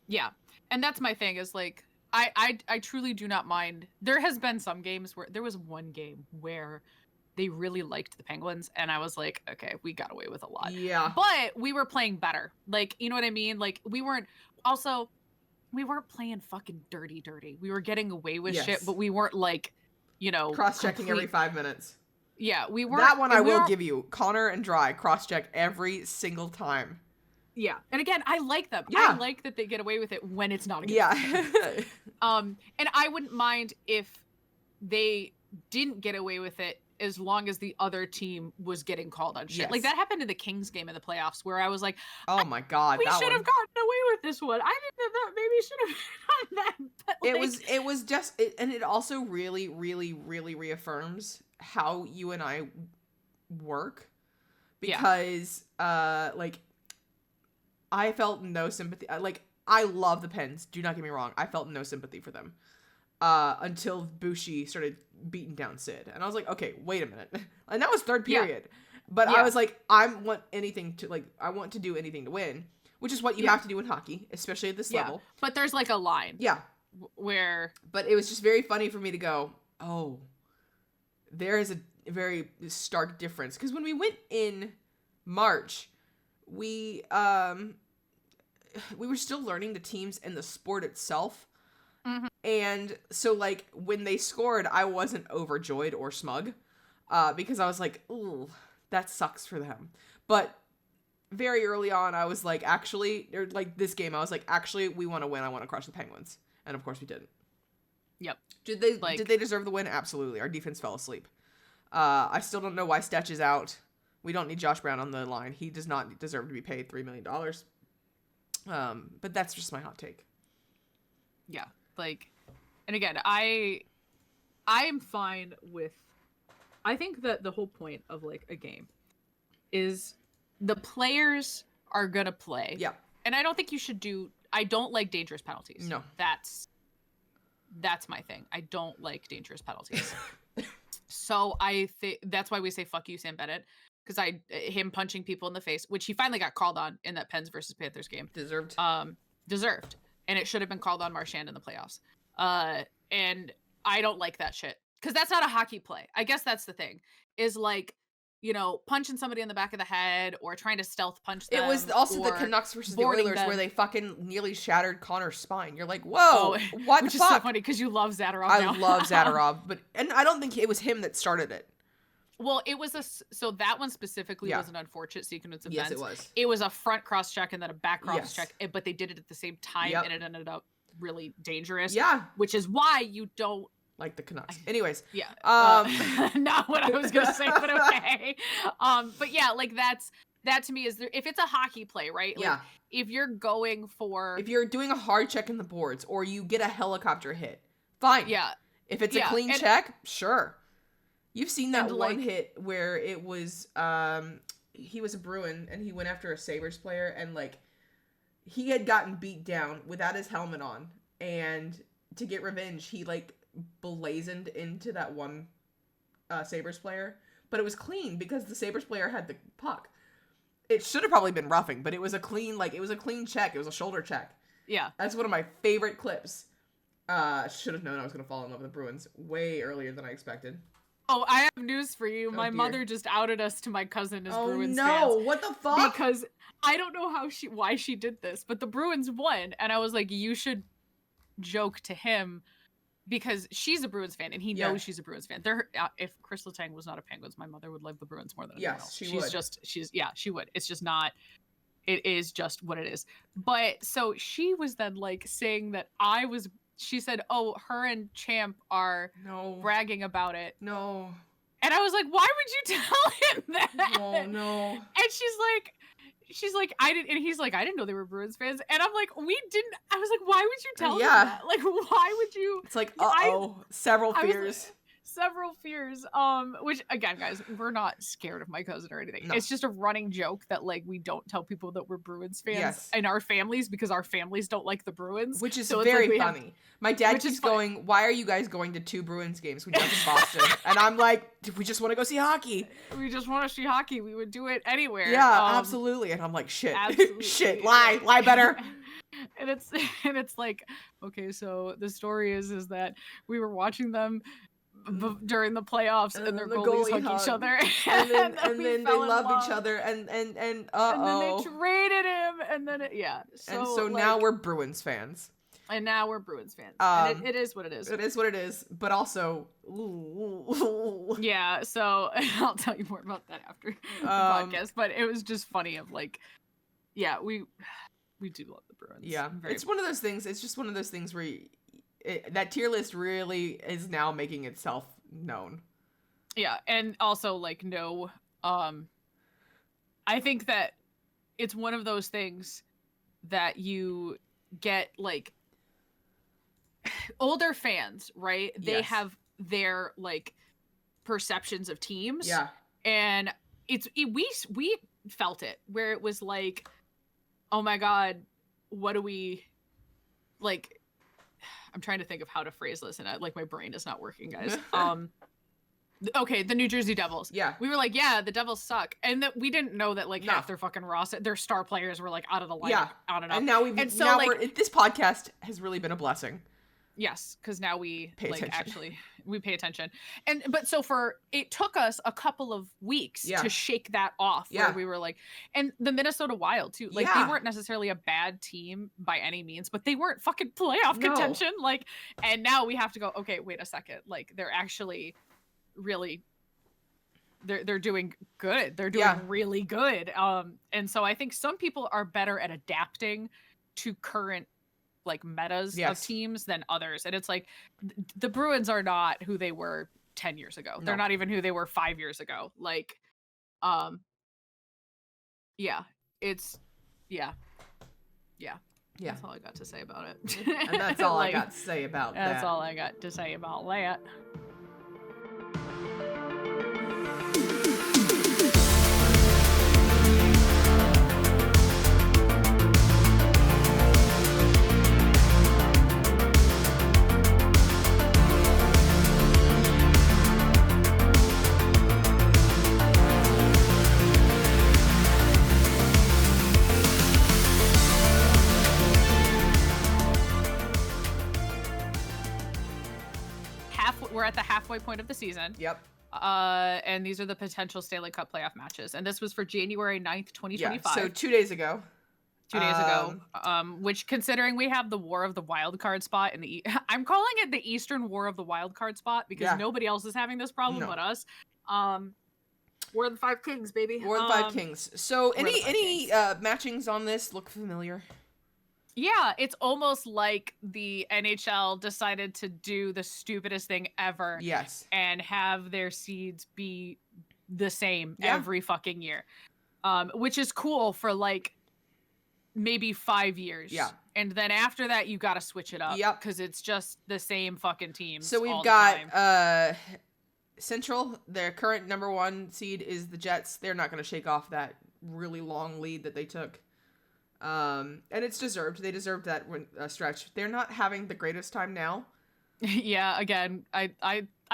Yeah. And that's my thing is, like, I truly do not mind. There has been some games where there was one game where they really liked the Penguins, and I was like, okay, we got away with a lot. Yeah. But we were playing better. Like, you know what I mean? Like, we weren't playing fucking dirty. We were getting away with shit, but we weren't, like, you know, cross-checking every 5 minutes. Yeah, we weren't. That one I will give you. Connor and Dry cross-check every single time. Yeah. And again, I like them. Yeah. I like that they get away with it when it's not against them. And I wouldn't mind if they didn't get away with it as long as the other team was getting called on shit. Yes. Like, that happened in the Kings game in the playoffs where I was like, oh my God, we should have gotten away with this one. I think that maybe should have done that. But, like, it was just, and it also really, really, really reaffirms how you and I work, because, like, I felt no sympathy. Like, I love the Pens. Do not get me wrong. I felt no sympathy for them. Until Bushi started beating down Sid. And I was like, okay, wait a minute. And that was third period. Yeah. But I was like, I want to do anything to win, which is what you have to do in hockey, especially at this level. But there's, like, a line. Yeah. Where. But it was just very funny for me to go, oh, there is a very stark difference. Because when we went in March, we were still learning the teams and the sport itself. Mm-hmm. And so, like, when they scored, I wasn't overjoyed or smug, because I was like, ooh, that sucks for them. But very early on, I was like, actually, or like this game, I was like, actually, we want to win. I want to crush the Penguins. And of course we didn't. Yep. Did they deserve the win? Absolutely. Our defense fell asleep. I still don't know why Stetch is out. We don't need Josh Brown on the line. He does not deserve to be paid $3 million. But that's just my hot take. Yeah. Like, and again, I'm fine with, I think that the whole point of like a game is the players are gonna play. Yeah. And I don't think you should I don't like dangerous penalties. No. That's my thing. I don't like dangerous penalties. So I think that's why we say fuck you, Sam Bennett. Because him punching people in the face, which he finally got called on in that Pens versus Panthers game. Deserved. And it should have been called on Marchand in the playoffs. And I don't like that shit. Because that's not a hockey play. I guess that's the thing. Is like, you know, punching somebody in the back of the head or trying to stealth punch them. It was also the Canucks versus the Oilers where they fucking nearly shattered Connor's spine. You're like, whoa, what the fuck? Which is so funny because you love Zadorov now. I love Zadorov. And I don't think it was him that started it. Well, it was so that one specifically was an unfortunate sequence of events. Yes, it was. It was a front cross check and then a back cross check, but they did it at the same time, and it ended up really dangerous. Yeah, which is why you don't like the Canucks. Anyways, not what I was gonna say, but okay. But yeah, like that to me is if it's a hockey play, right? Like, if you're doing a hard check in the boards or you get a helicopter hit, fine. Yeah. If it's a clean check, sure. You've seen that one hit where it was, he was a Bruin and he went after a Sabres player and like he had gotten beat down without his helmet on, and to get revenge, he like blazoned into that one Sabres player, but it was clean because the Sabres player had the puck. It should have probably been roughing, but it was a clean check. It was a shoulder check. Yeah. That's one of my favorite clips. Should have known I was going to fall in love with the Bruins way earlier than I expected. Oh, I have news for you. My mother just outed us to my cousin as Bruins fans. Oh no, what the fuck? Because I don't know why she did this, but the Bruins won, and I was like, you should joke to him because she's a Bruins fan and he knows she's a Bruins fan. If Crystal Tang was not a Penguins, my mother would love the Bruins more than anyone else. She would. It's just not. It is just what it is. But so she was then like saying that she said, oh, her and Champ are bragging about it. No. And I was like, why would you tell him that? No. And she's like, I didn't, and he's like, I didn't know they were Bruins fans. And I'm like, we didn't, I was like, why would you tell him that? Like, why would you? It's like, several fears. Several fears. Which again, guys, we're not scared of my cousin or anything. No. It's just a running joke that like we don't tell people that we're Bruins fans in our families because our families don't like the Bruins. Which is very funny. My dad keeps going, why are you guys going to 2 Bruins games when you're in Boston? And I'm like, we just want to go see hockey. We just want to see hockey. We would do it anywhere. Yeah, absolutely. And I'm like, shit. Shit, lie better. And it's like, okay, so the story is that we were watching them during the playoffs and their goalies hug each other and then they love each other and then they traded him and then so now we're Bruins fans. And now we're Bruins fans. And it is what it is. It is what it is, but also yeah, so I'll tell you more about that after the podcast, but it was just funny of like we do love the Bruins. Yeah. It's one of those things. It's just one of those things where that tier list really is now making itself known. Yeah, and also like I think that it's one of those things that you get like older fans, right? They have their like perceptions of teams. Yeah. And we felt it where it was like, oh my God, what do we like? I'm trying to think of how to phrase this, and like my brain is not working, guys. Okay, the New Jersey Devils. Yeah, we were like, yeah, the Devils suck, and that we didn't know that like half their fucking roster, their star players were like out of the lineup, out and up. And now this podcast has really been a blessing. Yes, because now we pay attention. Actually we pay attention. But it took us a couple of weeks to shake that off where we were like, and the Minnesota Wild too. Like they weren't necessarily a bad team by any means, but they weren't fucking playoff contention. Like, and now we have to go, okay, wait a second. Like they're actually really they're doing good. They're doing really good. And so I think some people are better at adapting to current like metas of teams than others. And it's like the Bruins are not who they were 10 years ago. No. They're not even who they were 5 years ago. Like, it's that's all I got to say about it. And that's all I got to say about that. That's all I got to say about that. We're at the halfway point of the season. Yep. And these are the potential Stanley Cup playoff matches. And this was for January 9th, 2025. Yeah, so 2 days ago. 2 days ago. Which, considering we have the War of the Wild Card spot in the... I'm calling it the Eastern War of the Wild Card spot because nobody else is having this problem but us. War of the Five Kings, baby. War of the Five Kings. So any matchings on this look familiar? Yeah, it's almost like the NHL decided to do the stupidest thing ever. Yes. And have their seeds be the same every fucking year. Which is cool for like maybe 5 years. Yeah. And then after that, you got to switch it up. Yep. Because it's just the same fucking teams. So we've got Central, their current number 1 seed is the Jets. They're not going to shake off that really long lead that they took. And it's deserved. They deserved that stretch. They're not having the greatest time now. Yeah, again, I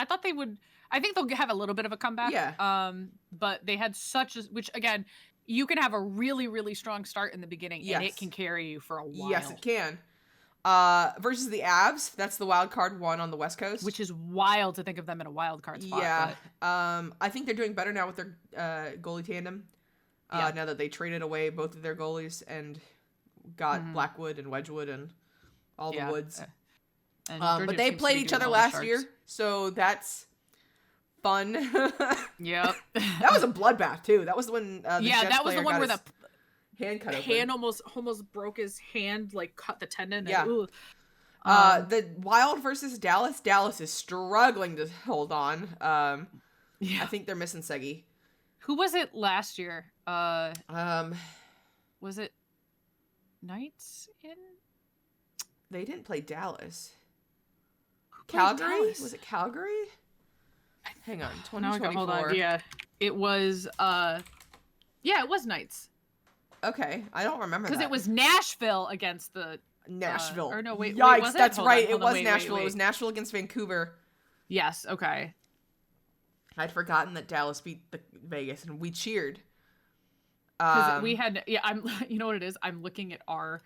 thought they would. I think they'll have a little bit of a comeback. Yeah. But they had which again, you can have a really, really strong start in the beginning, and it can carry you for a while. Yes, it can. Versus the Avs, that's the wild card one on the West Coast, which is wild to think of them in a wild card spot. Yeah. But... I think they're doing better now with their goalie tandem. Now that they traded away both of their goalies and got Blackwood and Wedgwood and all the Woods. But they played each other last year, so that's fun. Yep. That was a bloodbath, too. That was when the Jets that was the one where the hand cut hand almost broke his hand, like cut the tendon. Yeah. And, the Wild versus Dallas. Dallas is struggling to hold on. I think they're missing Segi. Who was it last year? Was it Knights in? They didn't play Dallas. Calgary? Dallas? Was it Calgary? Hang on, 2024. Hold on. Yeah, it was. It was Knights. Okay, I don't remember because it was Nashville against the Nashville. Or no, wait, yikes! Was it? That's hold right. On, it was wait, Nashville. Wait. It was Nashville against Vancouver. Yes. Okay. I'd forgotten that Dallas beat the Vegas, and we cheered. Because we had, I'm. You know what it is? I'm looking at our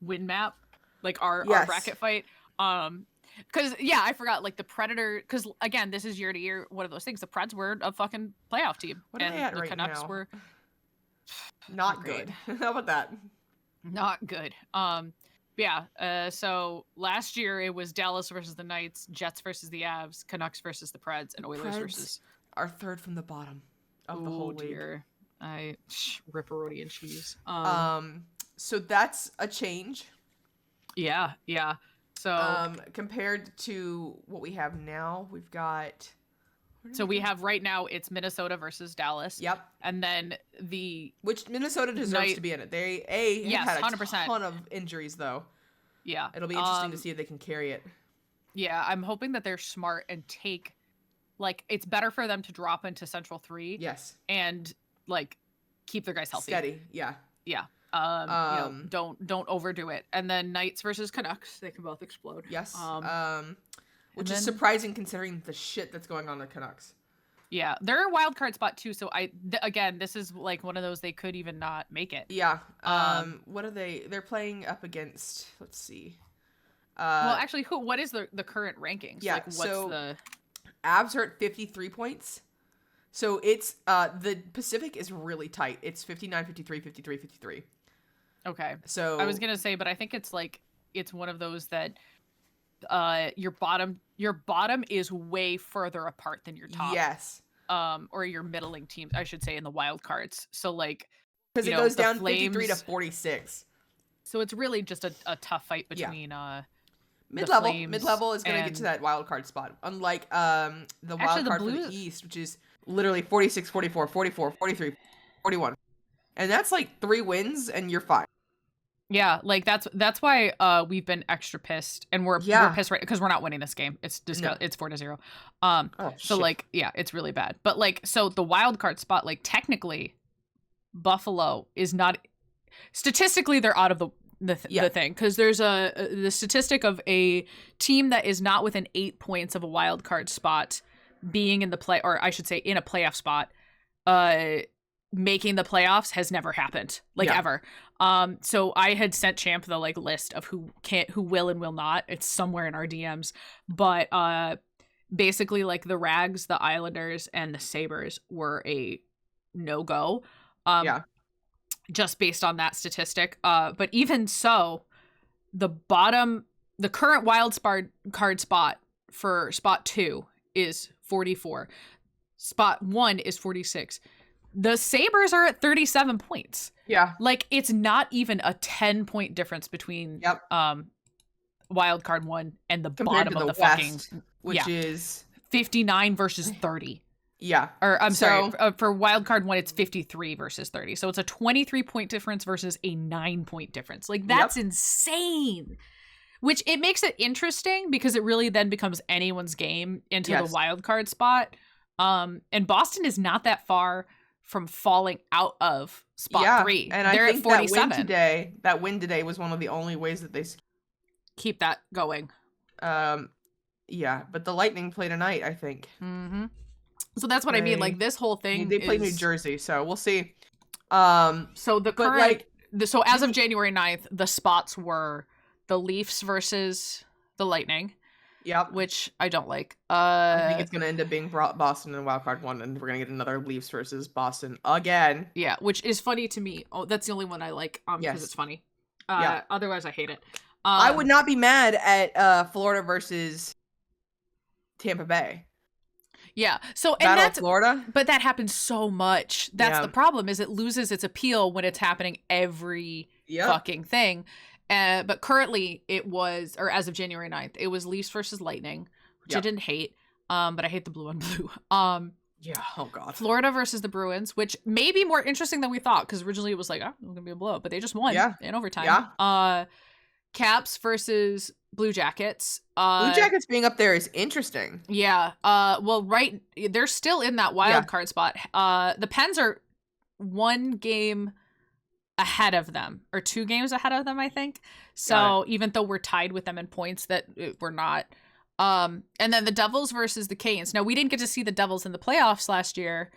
win map, like our bracket fight. Because I forgot like the Predator. Because again, this is year to year. One of those things. The Preds were a fucking playoff team, what are and they at the right Canucks now? were not good. How about that? Not good. So last year it was Dallas versus the Knights, Jets versus the Avs, Canucks versus the Preds, and Oilers versus our third from the bottom of the whole league. Dear. I ripperoni and cheese. So that's a change. Yeah. So compared to what we have now, we've got. So we have right now it's Minnesota versus Dallas. Yep. And then which Minnesota deserves to be in it. They have had a 100%. ton of injuries though. Yeah. It'll be interesting to see if they can carry it. Yeah, I'm hoping that they're smart and take it's better for them to drop into Central 3. Yes. And keep their guys healthy. Steady. Yeah. Yeah. Don't overdo it. And then Knights versus Canucks, they can both explode. Yes. Which is surprising considering the shit that's going on in the Canucks. Yeah, they're a wild card spot too. So again, this is one of those they could even not make it. Yeah. What are they? They're playing up against. Let's see. Well, actually, what is the current rankings? Yeah, like, what's the Avs are at 53 points. So it's the Pacific is really tight. It's 59, 53, 53, 53. Okay. So I was gonna say, but I think it's like it's one of those that your bottom is way further apart than your top. Yes. Or your middling teams, I should say, in the wild cards. So like, because it goes down Flames, 53 to 46. So it's really just a tough fight between mid-level is going to get to that wild card spot. Unlike the wild card for the East, which is literally 46, 44, 44, 43, 41. And that's like 3 wins and you're fine. Yeah, like that's why we've been extra pissed, and we're pissed right because we're not winning this game. It's it's 4-0. So like, yeah, it's really bad. But like, so the wild card spot, like technically, Buffalo is not statistically they're out of the thing, because there's the statistic of a team that is not within 8 points of a wild card spot being in the play, or I should say in a playoff spot, making the playoffs has never happened, ever. So I had sent Champ the like list of who will and will not. It's somewhere in our DMs, but basically like the Rags, the Islanders, and the Sabres were a no-go. Just based on that statistic. But even so, the current wild card spot for spot 2 is 44. Spot 1 is 46. The Sabres are at 37 points. Yeah. Like, it's not even a 10-point difference between wild card 1 and the bottom of the West, fucking, which is 59 versus 30. Yeah. Or I'm sorry, for wild card 1 it's 53 versus 30. So it's a 23-point difference versus a 9-point difference. Like, that's insane. Which it makes it interesting because it really then becomes anyone's game into the wild card spot. And Boston is not that far from falling out of spot 3. And they're I think at 47. That win today was one of the only ways that they keep that going. Yeah, but the Lightning play tonight, I think. Mm-hmm. So that's what I mean. Like, this whole thing, they play New Jersey, so we'll see. So the current, so as of January 9th, the spots were the Leafs versus the Lightning. Yep. Which I don't like. I think it's going to end up being Boston in wildcard 1, and we're going to get another Leafs versus Boston again. Yeah, which is funny to me. Oh, that's the only one I like because it's funny. Otherwise, I hate it. I would not be mad at Florida versus Tampa Bay. Yeah. So, and that's Florida, but that happens so much. That's the problem, is it loses its appeal when it's happening every fucking thing. But currently it was, or as of January 9th, it was Leafs versus Lightning, which I didn't hate. But I hate the blue on blue. Yeah. Oh God. Florida versus the Bruins, which may be more interesting than we thought, because originally it was like, it's gonna be a blowout, but they just won in overtime. Yeah. Caps versus Blue Jackets. Blue Jackets being up there is interesting. Yeah. Well, they're still in that wild card spot. The Pens are 1 game ahead of them, or 2 games ahead of them, I think. So even though we're tied with them in points, that we're not. And then the Devils versus the Canes. Now, we didn't get to see the Devils in the playoffs last year.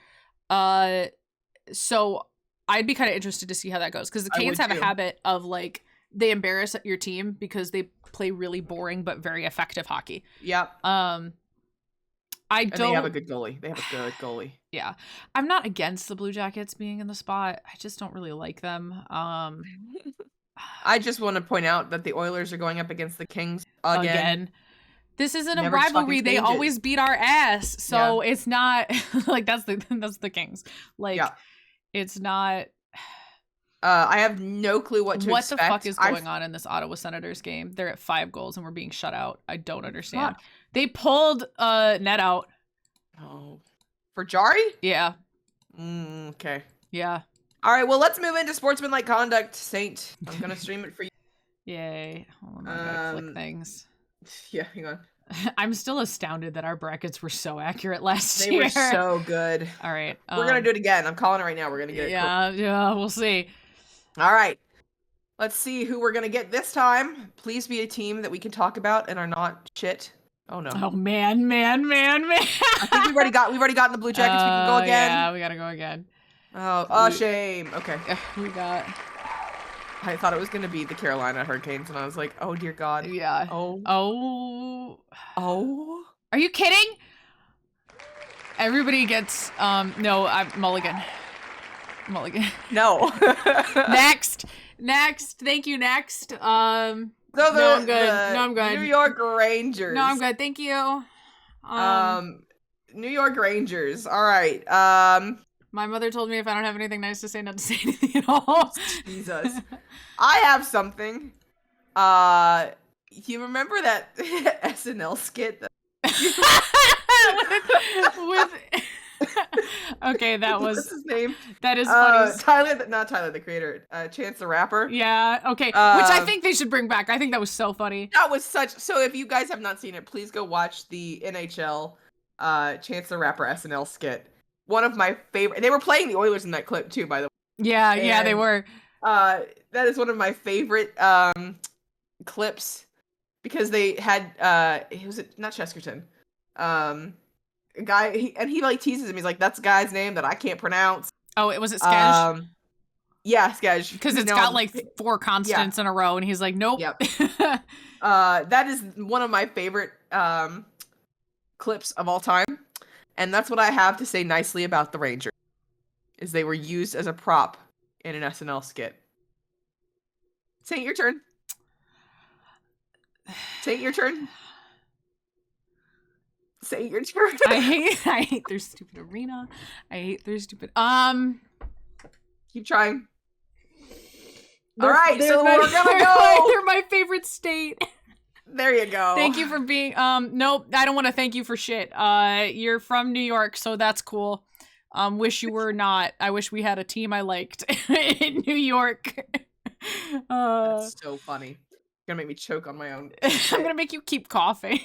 So I'd be kind of interested to see how that goes, because the Canes have a habit of like, they embarrass your team because they play really boring but very effective hockey. Yep. And they have a good goalie. Yeah. I'm not against the Blue Jackets being in the spot. I just don't really like them. I just want to point out that the Oilers are going up against the Kings again. This isn't a rivalry. They always beat our ass. So it's not like that's the Kings. Like it's not. I have no clue what to expect. What the fuck is going on in this Ottawa Senators game? They're at 5 goals and we're being shut out. I don't understand. Fuck. They pulled net out. Oh. For Jari? Yeah. Okay. Yeah. All right, well, let's move into sportsmanlike conduct, Saint. I'm going to stream it for you. Yay. Hold on, I gotta click things. Yeah, hang on. I'm still astounded that our brackets were so accurate last year. They were so good. All right. We're going to do it again. I'm calling it right now. We're going to get it. Yeah, we'll see. All right. Let's see who we're going to get this time. Please be a team that we can talk about and are not shit. Oh, no. Oh, man. I think we've already gotten the Blue Jackets. We can go again. Yeah, we got to go again. Oh, shame. Okay. We got... I thought it was going to be the Carolina Hurricanes, and I was like, oh, dear God. Yeah. Oh. Are you kidding? Everybody gets, no, Mulligan. No. Next. Thank you, next. No, I'm good. New York Rangers. No, I'm good. Thank you. New York Rangers. All right. My mother told me if I don't have anything nice to say, not to say anything at all. Jesus. I have something. You remember that SNL skit? with okay, that was what's his name? That is funny. Not Tyler, the creator. Chance the Rapper. Yeah. Okay. Which I think they should bring back. I think that was so funny. That was so. If you guys have not seen it, please go watch the NHL Chance the Rapper SNL skit. One of my favorite. They were playing the Oilers in that clip too, by the way. Yeah, they were. That is one of my favorite clips because they had it was not Chesterton. A guy he like teases him. He's like, that's a guy's name that I can't pronounce. Oh, was it Skej? Yeah, Skej. Because it's got like 4 consonants in a row, and he's like, nope. Yep. That is one of my favorite clips of all time. And that's what I have to say nicely about the Rangers, is they were used as a prop in an SNL skit. Saint, your turn. Saint, your turn. Saint, your turn. I hate their stupid arena. I hate their stupid Keep trying. All right, so we're gonna go. They're my favorite state. There you go. Thank you for being nope, I don't want to thank you for shit. You're from New York, so that's cool. Wish you were not. I wish we had a team I liked in New York. That's so funny. You're gonna make me choke on my own. I'm gonna make you keep coughing.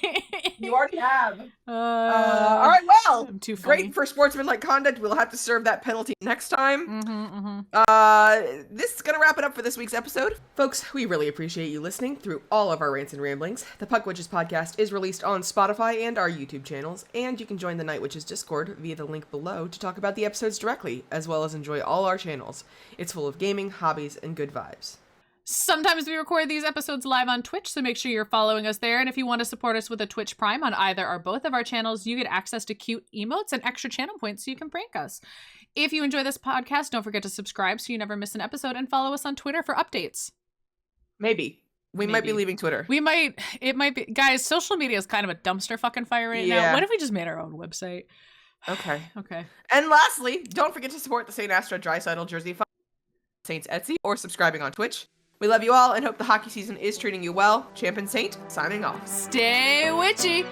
You already have. All right, well, I'm too funny. Great for sportsmanlike conduct. We'll have to serve that penalty next time. This is gonna wrap it up for this week's episode. Folks, we really appreciate you listening through all of our rants and ramblings. The Puck Witches podcast is released on Spotify and our YouTube channels, and you can join the Night Witches Discord via the link below to talk about the episodes directly, as well as enjoy all our channels. It's full of gaming, hobbies, and good vibes. Sometimes we record these episodes live on Twitch, so make sure you're following us there. And if you want to support us with a Twitch Prime on either or both of our channels, you get access to cute emotes and extra channel points so you can prank us. If you enjoy this podcast, don't forget to subscribe so you never miss an episode, and follow us on Twitter for updates. Maybe. We might be leaving Twitter. It might be. Guys, social media is kind of a dumpster fucking fire right now. What if we just made our own website? Okay. Okay. And lastly, don't forget to support the St. Astra Dreisaitl jersey, Saints Etsy, or subscribing on Twitch. We love you all and hope the hockey season is treating you well. Champ and Saint, signing off. Stay witchy!